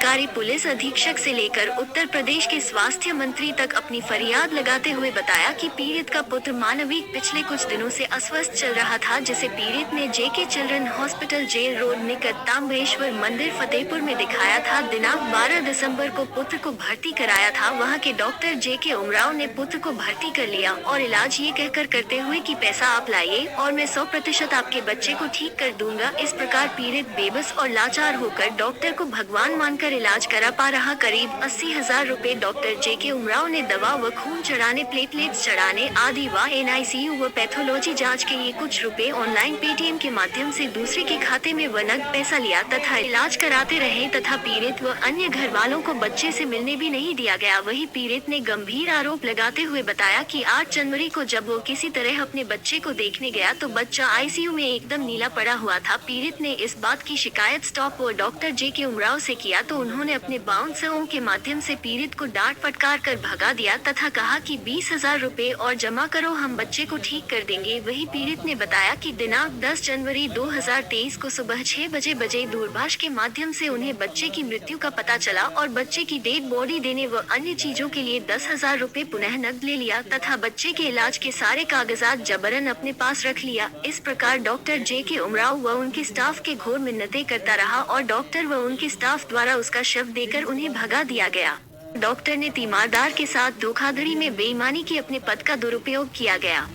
अधिकारी पुलिस अधीक्षक से लेकर उत्तर प्रदेश के स्वास्थ्य मंत्री तक अपनी फरियाद लगाते हुए बताया कि पीड़ित का पुत्र मानविक पिछले कुछ दिनों से अस्वस्थ चल रहा था, जिसे पीड़ित ने जेके चिल्ड्रन हॉस्पिटल जेल रोड निकट ताम्बेश्वर मंदिर फतेहपुर में दिखाया था। दिनांक 12 दिसंबर को पुत्र को भर्ती कराया था। वहां के डॉक्टर जेके उमराव ने पुत्र को भर्ती कर लिया और इलाज ये कहकर करते हुए कि पैसा आप लाइए और मैं 100% आपके बच्चे को ठीक कर दूंगा। इस प्रकार पीड़ित बेबस और लाचार होकर डॉक्टर को भगवान मानकर इलाज करा पा रहा। करीब 80,000 रुपए डॉक्टर जेके उमराव ने दवा व खून चढ़ाने, प्लेटलेट्स चढ़ाने आदि व NICU व पैथोलॉजी जांच के लिए कुछ रुपए ऑनलाइन पेटीएम के माध्यम से दूसरे के खाते में व नकद पैसा लिया तथा इलाज कराते रहे तथा पीड़ित व अन्य घर वालों को बच्चे से मिलने भी नहीं दिया गया। वही पीड़ित ने गंभीर आरोप लगाते हुए बताया कि 8 जनवरी को जब वो किसी तरह अपने बच्चे को देखने गया तो बच्चा ICU में एकदम नीला पड़ा हुआ था। पीड़ित ने इस बात की शिकायत स्टाफ व डॉक्टर जेके उमराव से किया तो उन्होंने अपने बाउंसरों के माध्यम से पीड़ित को डांट फटकार कर भगा दिया तथा कहा कि 20,000 रुपए और जमा करो, हम बच्चे को ठीक कर देंगे। वही पीड़ित ने बताया कि दिनांक 10 जनवरी 2023 को सुबह 6 बजे दूरभाष के माध्यम से उन्हें बच्चे की मृत्यु का पता चला और बच्चे की डेड बॉडी देने व अन्य चीजों के लिए 10,000 रुपए पुनः नकद ले लिया तथा बच्चे के इलाज के सारे कागजात जबरन अपने पास रख लिया। इस प्रकार डॉक्टर जेके उमराव व उनके स्टाफ के घोर मिन्नतें करता रहा और डॉक्टर व उनके स्टाफ द्वारा उसका शव देकर उन्हें भगा दिया गया। डॉक्टर ने तीमारदार के साथ धोखाधड़ी में बेईमानी की अपने पद का दुरुपयोग किया गया।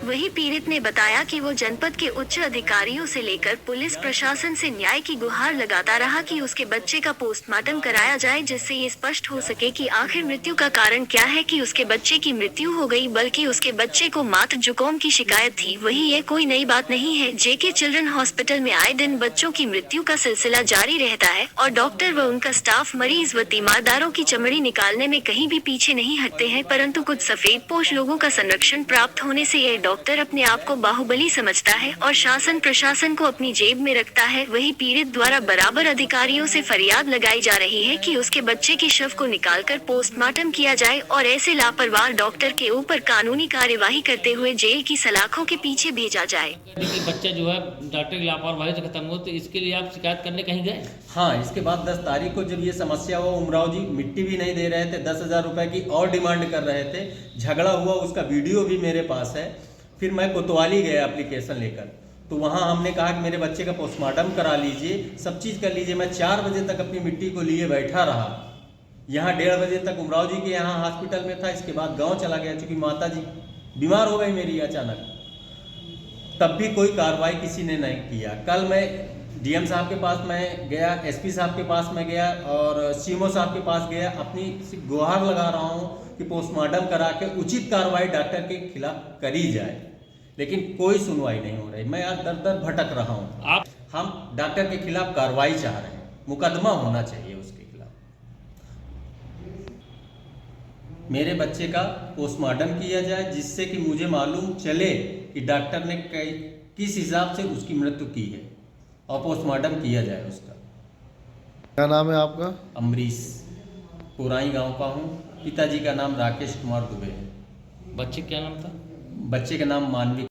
वही पीड़ित ने बताया कि वो जनपद के उच्च अधिकारियों से लेकर पुलिस प्रशासन से न्याय की गुहार लगाता रहा कि उसके बच्चे का पोस्टमार्टम कराया जाए, जिससे ये स्पष्ट हो सके कि आखिर मृत्यु का कारण क्या है कि उसके बच्चे की मृत्यु हो गई, बल्कि उसके बच्चे को मात्र जुकाम की शिकायत थी। वही ये कोई नई बात नहीं है। जेके चिल्ड्रन हॉस्पिटल में आए दिन बच्चों की मृत्यु का सिलसिला जारी रहता है और डॉक्टर व उनका स्टाफ मरीज व तीमारदारों की चमड़ी निकालने में कहीं भी पीछे नहीं हटते हैं, परंतु कुछ सफेदपोश लोगों का संरक्षण प्राप्त होने से यह डॉक्टर अपने आप को बाहुबली समझता है और शासन प्रशासन को अपनी जेब में रखता है। वही पीड़ित द्वारा बराबर अधिकारियों से फरियाद लगाई जा रही है कि उसके बच्चे के शव को निकालकर पोस्टमार्टम किया जाए और ऐसे लापरवाह डॉक्टर के ऊपर कानूनी कार्यवाही करते हुए जेल की सलाखों के पीछे भेजा जाए। बच्चा जो है डॉक्टर की लापरवाही से खत्म हो, तो इसके लिए आप शिकायत करने कहीं गए? हाँ, इसके बाद 10 तारीख को जब ये समस्या हुआ, उमराव जी मिट्टी भी नहीं दे रहे थे, 10,000 रुपए की और डिमांड कर रहे थे। झगड़ा हुआ, उसका वीडियो भी मेरे पास है। फिर मैं कोतवाली गया एप्लीकेशन लेकर, तो वहाँ हमने कहा कि मेरे बच्चे का पोस्टमार्टम करा लीजिए, सब चीज़ कर लीजिए। मैं 4 बजे तक अपनी मिट्टी को लिए बैठा रहा। यहाँ 1:30 बजे तक उमराव जी के यहाँ हॉस्पिटल में था। इसके बाद गांव चला गया, चूँकि माता जी बीमार हो गई मेरी अचानक। तब भी कोई कार्रवाई किसी ने नहीं किया। कल मैं DM साहब के पास मैं गया, SP साहब के पास मैं गया और CMO साहब के पास गया। अपनी गुहार लगा रहा हूँ कि पोस्टमार्टम करा के उचित कार्रवाई डॉक्टर के खिलाफ करी जाए, लेकिन कोई सुनवाई नहीं हो रही। मैं आज दर भटक रहा हूँ। हम डॉक्टर के खिलाफ कार्रवाई चाह रहे हैं, मुकदमा होना चाहिए उसके खिलाफ। मेरे बच्चे का पोस्टमार्टम किया जाए, जिससे कि मुझे मालूम चले कि डॉक्टर ने किस हिसाब से उसकी मृत्यु की है और पोस्टमार्टम किया जाए उसका। क्या नाम है आपका? अमरीश, पुराई गांव का हूँ। पिताजी का नाम राकेश कुमार दुबे है। बच्चे क्या नाम था? बच्चे का नाम मानविक।